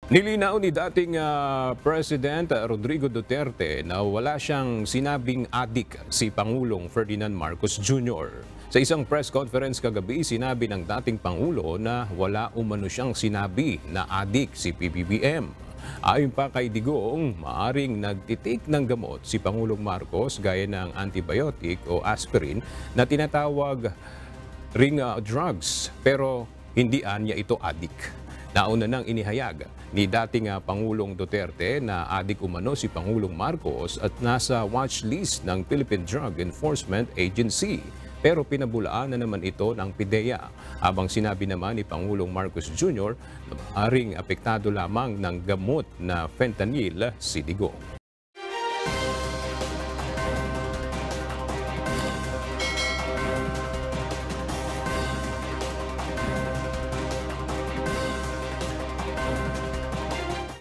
Nilinaw ni dating President Rodrigo Duterte na wala siyang sinabing adik si Pangulong Ferdinand Marcos Jr. Sa isang press conference kagabi, sinabi ng dating Pangulo na wala umano siyang sinabi na adik si PBBM. Ayon pa kay Digong, maaring nagtitik ng gamot si Pangulong Marcos gaya ng antibiotic o aspirin na tinatawag ring drugs, pero hindi anya ito adik. Nauna nang inihayag ni dating Pangulong Duterte na adik umano si Pangulong Marcos at nasa watch list ng Philippine Drug Enforcement Agency. Pero pinabulaan na naman ito ng PIDEA, habang sinabi naman ni Pangulong Marcos Jr. na maaaring apektado lamang ng gamot na fentanyl si Digong.